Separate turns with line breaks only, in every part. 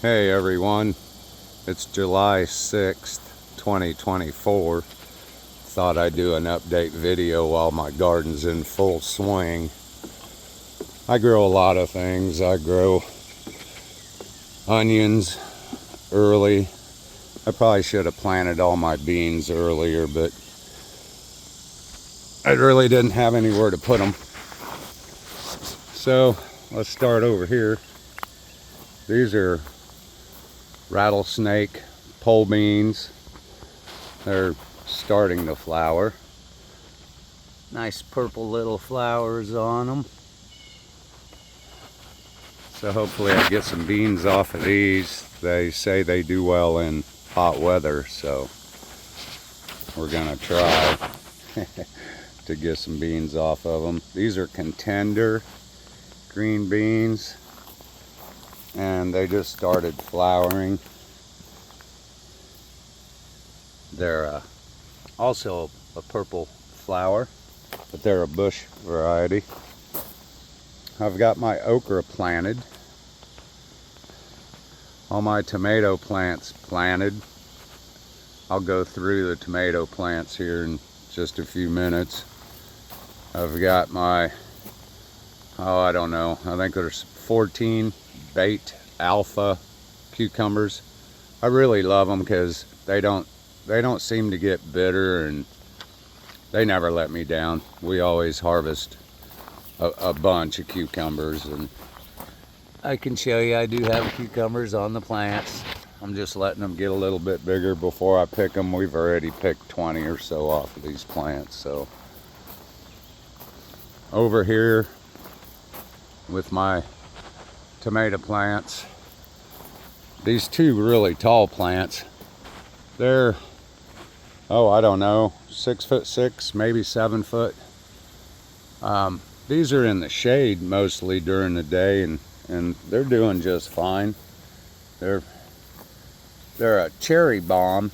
Hey everyone, it's July 6th, 2024. Thought I'd do an update video while my garden's in full swing. I grow a lot of things. I grow onions early. I probably should have planted all my beans earlier, but I really didn't have anywhere to put them. So let's start over here. These are rattlesnake pole beans. They're starting to flower. Nice purple little flowers on them. So hopefully I get some beans off of these. They say they do well in hot weather, so we're gonna try to get some beans off of them. These are Contender green beans, and they just started flowering. They're also a purple flower, but they're a bush variety. I've got my okra planted. All my tomato plants planted. I'll go through the tomato plants here in just a few minutes. I've got my, I don't know, I think there's 14 Bait Alpha cucumbers. I really love them because they don't seem to get bitter, and they never let me down. We always harvest a bunch of cucumbers, and I can show you I do have cucumbers on the plants. I'm just letting them get a little bit bigger before I pick them. We've already picked 20 or so off of these plants. So over here with my tomato plants, these two really tall plants, they're, I don't know, 6'6", maybe 7 foot. These are in the shade mostly during the day, and they're doing just fine. They're a cherry bomb.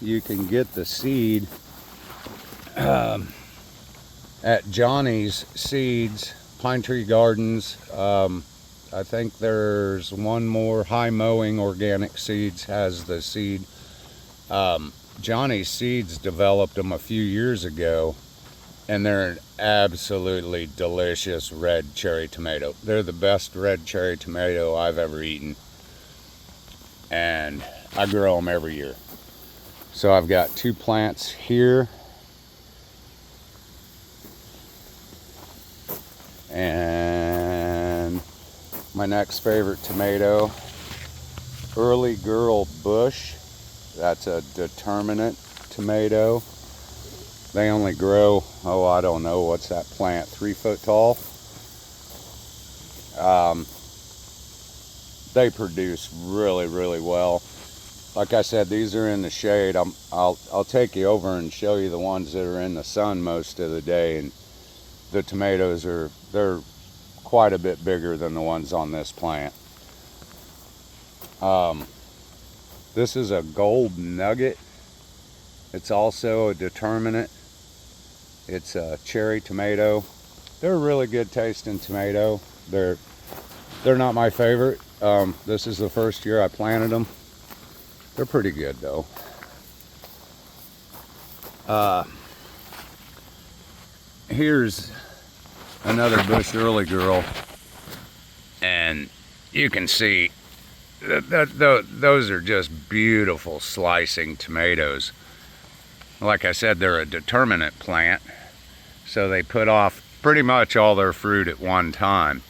You can get the seed at Johnny's Seeds, Pine Tree Gardens. I think there's one more, High Mowing Organic Seeds has the seed. Johnny's Seeds developed them a few years ago, and they're an absolutely delicious red cherry tomato. They're the best red cherry tomato I've ever eaten, and I grow them every year. So I've got 2 plants here, and my next favorite tomato, Early Girl Bush. That's a determinate tomato. They only grow, I don't know, what's that plant, 3 foot tall? They produce really, really well. Like I said, these are in the shade. I'll take you over and show you the ones that are in the sun most of the day, and the tomatoes they're quite a bit bigger than the ones on this plant. This is a Gold Nugget. It's also a determinate. It's a cherry tomato. They're a really good tasting tomato. They're not my favorite. This is the first year I planted them. They're pretty good though. Here's another Bush Early Girl, and you can see those are just beautiful slicing tomatoes. Like I said, they're a determinate plant, so they put off pretty much all their fruit at one time,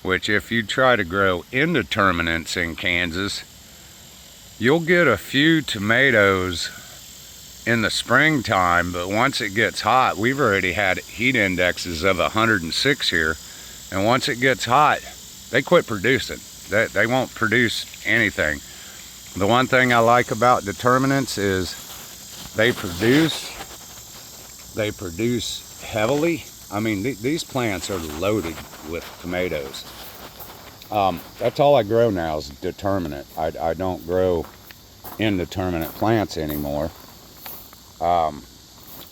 which if you try to grow indeterminates in Kansas, you'll get a few tomatoes in the springtime, but once it gets hot, we've already had heat indexes of 106 here, and once it gets hot, they quit producing. They won't produce anything. The one thing I like about determinants is they produce heavily. I mean, these plants are loaded with tomatoes. That's all I grow now is determinate. I don't grow indeterminate plants anymore.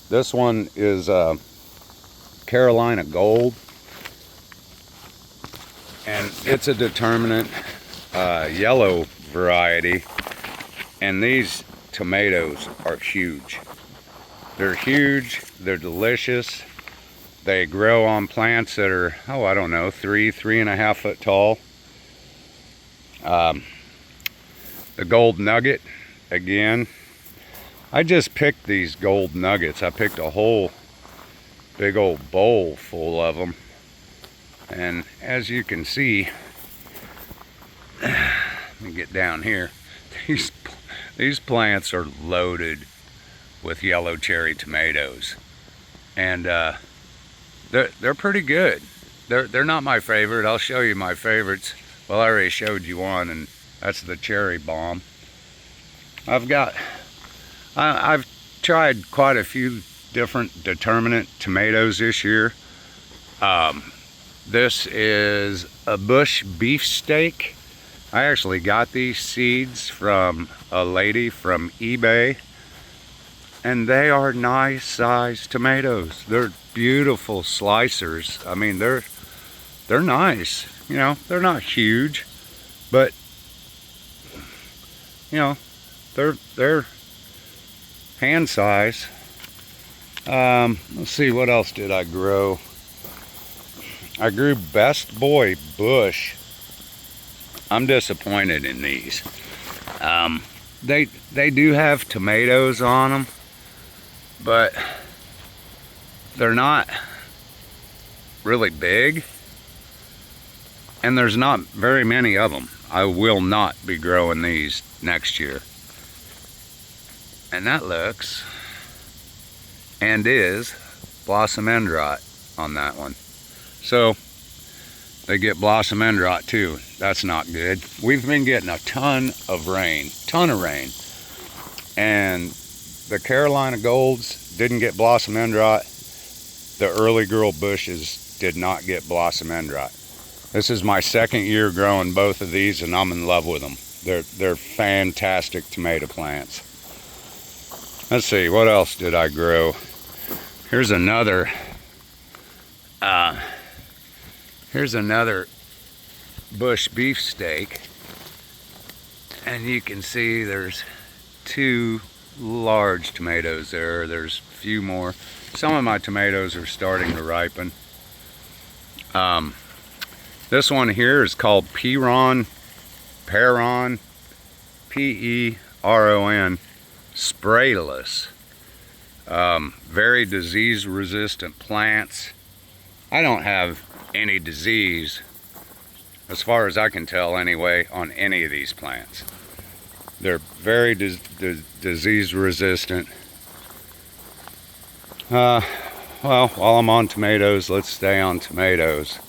This one is Carolina Gold, and it's a determinant. yellow variety, and these tomatoes are huge. They're huge, they're delicious. They grow on plants that are, oh, I don't know, 3.5 foot tall. The gold nugget, again, I just picked these gold nuggets. I picked a whole big old bowl full of them. And as you can see, let me get down here. These plants are loaded with yellow cherry tomatoes. And they're pretty good. They're not my favorite. I'll show you my favorites. Well, I already showed you one, and that's the cherry bomb. I've tried quite a few different determinate tomatoes this year. This is a bush beefsteak. I actually got these seeds from a lady from eBay, and they are nice sized tomatoes. They're beautiful slicers. I mean, they're nice. You know, they're not huge, but you know, they're hand size. Let's see, what else did I grow? I grew Best Boy bush. I'm disappointed in these. They do have tomatoes on them, but they're not really big, and there's not very many of them. I will not be growing these next year. And that looks and is blossom end rot on that one. So they get blossom end rot too. That's not good. We've been getting a ton of rain, and the Carolina Golds didn't get blossom end rot. The early girl bushes did not get blossom end rot. This is my second year growing both of these, and I'm in love with them. They're fantastic tomato plants. Let's see, what else did I grow? Here's another bush beefsteak, and you can see there's 2 large tomatoes there. There's a few more. Some of my tomatoes are starting to ripen. This one here is called Peron, P-E-R-O-N, sprayless. Very disease resistant plants. I don't have any disease, as far as I can tell anyway, on any of these plants. They're very disease resistant. Well, while I'm on tomatoes, let's stay on tomatoes.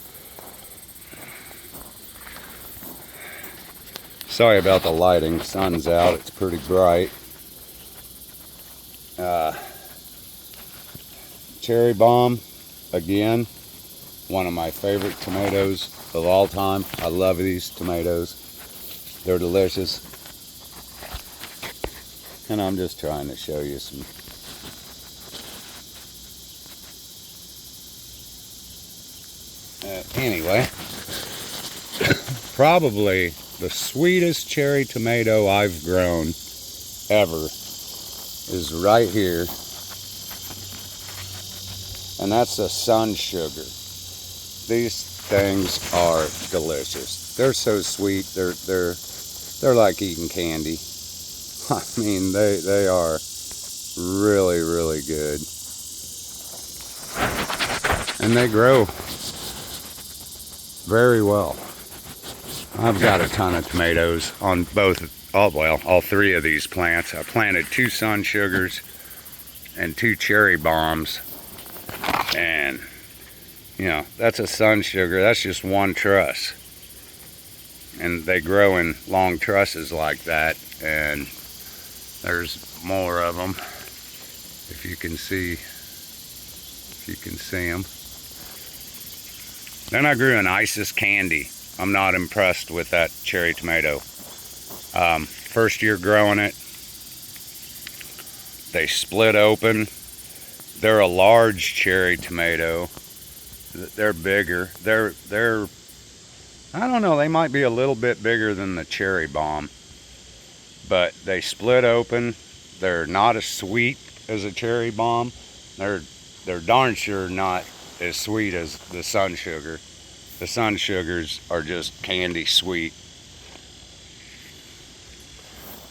Sorry about the lighting. Sun's out. It's pretty bright. Cherry bomb, again, one of my favorite tomatoes of all time. I love these tomatoes. They're delicious. And I'm just trying to show you some. Anyway, probably the sweetest cherry tomato I've grown ever is right here, and that's a sun sugar. These things are delicious. They're so sweet. They're like eating candy. I mean, they are really, really good, and they grow very well. I've got a ton of tomatoes on all 3 of these plants. I planted 2 sun sugars and 2 cherry bombs, and you know, that's a sun sugar. That's just one truss, and they grow in long trusses like that, and there's more of them, if you can see them. Then I grew an Isis Candy. I'm not impressed with that cherry tomato. First year growing it, they split open. They're a large cherry tomato. They're bigger. They're I don't know, they might be a little bit bigger than the cherry bomb, but they split open. They're not as sweet as a cherry bomb. They're darn sure not as sweet as the sun sugar. The sun sugars are just candy sweet.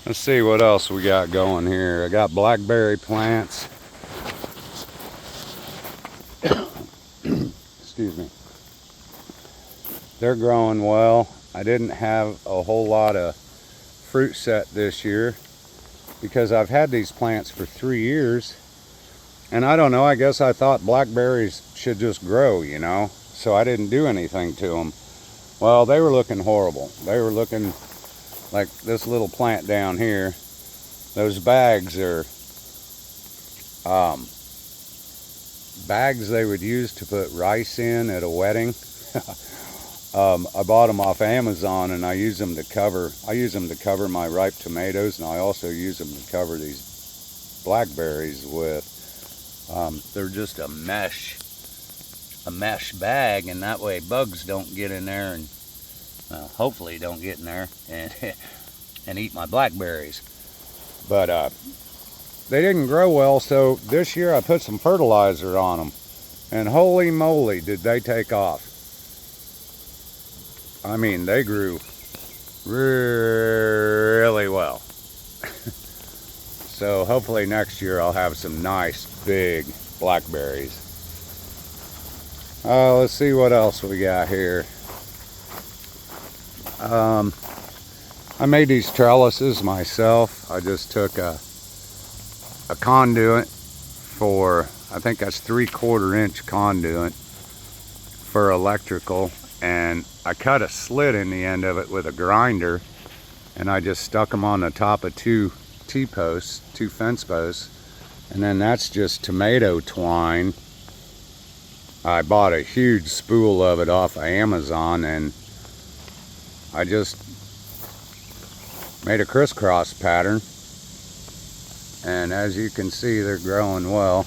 Let's see what else we got going here. I got blackberry plants. Excuse me. They're growing well. I didn't have a whole lot of fruit set this year because I've had these plants for 3 years, and I don't know, I guess I thought blackberries should just grow, you know, so I didn't do anything to them. Well, they were looking horrible. They were looking like this little plant down here. Those bags are bags they would use to put rice in at a wedding. I bought them off Amazon, and I use them to cover my ripe tomatoes, and I also use them to cover these blackberries with. They're just a mesh bag, and that way bugs don't get in there, and hopefully don't get in there and and eat my blackberries. But they didn't grow well, so this year I put some fertilizer on them, and holy moly did they take off. I mean, they grew really well. So hopefully next year I'll have some nice big blackberries. Let's see what else we got here. I made these trellises myself. I just took a conduit for, I think that's 3/4 inch conduit for electrical, and I cut a slit in the end of it with a grinder, and I just stuck them on the top of 2 T-posts, 2 fence posts, and then that's just tomato twine. I bought a huge spool of it off of Amazon, and I just made a crisscross pattern, and as you can see, they're growing well.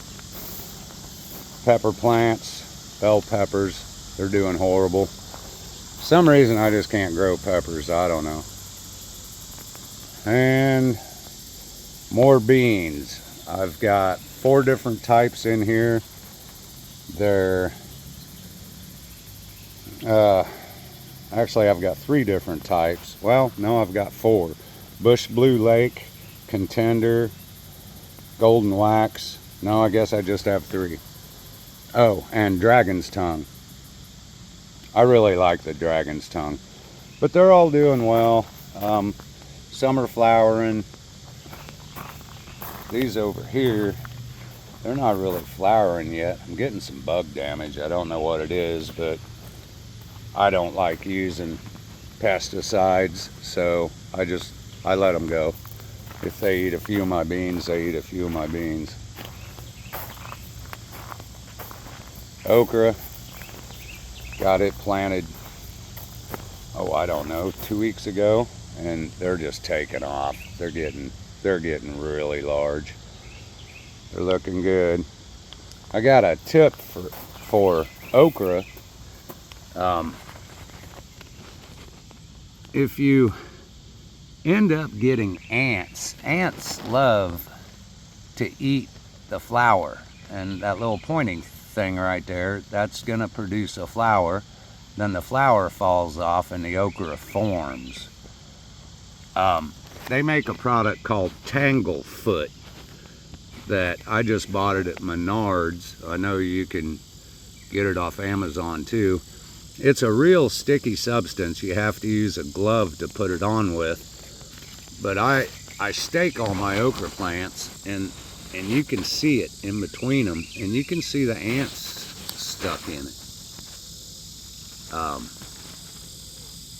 Pepper plants, bell peppers, they're doing horrible. For some reason I just can't grow peppers, I don't know. And more beans. I've got 4 different types in here. They're actually I've got 3 different types. Well, no, I've got 4. Bush Blue Lake, Contender, Golden Wax. No, I guess I just have 3. Oh, and Dragon's Tongue. I really like the Dragon's Tongue, but they're all doing well. Some are flowering. These over here, they're not really flowering yet. I'm getting some bug damage. I don't know what it is, but I don't like using pesticides, so I let them go. If they eat a few of my beans, they eat a few of my beans. Okra, got it planted, oh, I don't know, 2 weeks ago, and they're just taking off. They're getting really large. They're looking good. I got a tip for okra. If you end up getting ants love to eat the flower, and that little pointing thing right there, that's going to produce a flower. Then the flower falls off and the okra forms. They make a product called Tanglefoot that I just bought it at Menards. I know you can get it off Amazon too. It's a real sticky substance. You have to use a glove to put it on with. But I stake all my okra plants, and you can see it in between them, and you can see the ants stuck in it.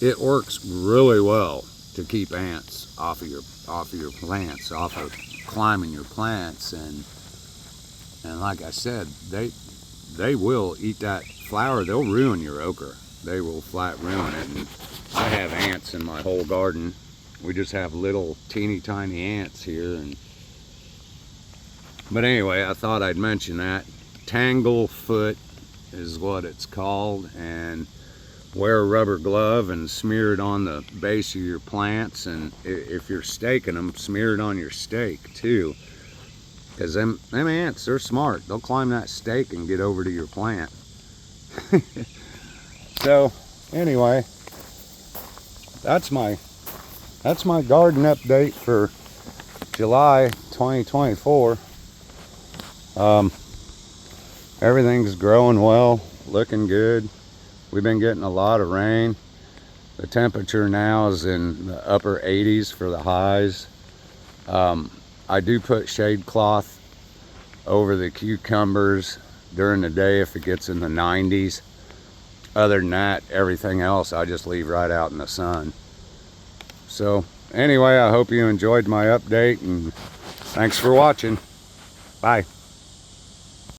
It works really well to keep ants off of your plants, off of climbing your plants, and like I said, they will eat that flower. They'll ruin your okra. They will flat ruin it. And I have ants in my whole garden. We just have little teeny tiny ants here, but anyway, I thought I'd mention that. Tanglefoot is what it's called, and wear a rubber glove and smear it on the base of your plants, and if you're staking them, smear it on your stake too, because them ants, they're smart. They'll climb that stake and get over to your plant. So anyway, that's my garden update for July 2024. Everything's growing well, looking good. We've been getting a lot of rain. The temperature now is in the upper 80s for the highs. I do put shade cloth over the cucumbers during the day if it gets in the 90s. Other than that, everything else I just leave right out in the sun. So anyway, I hope you enjoyed my update, and thanks for watching. Bye.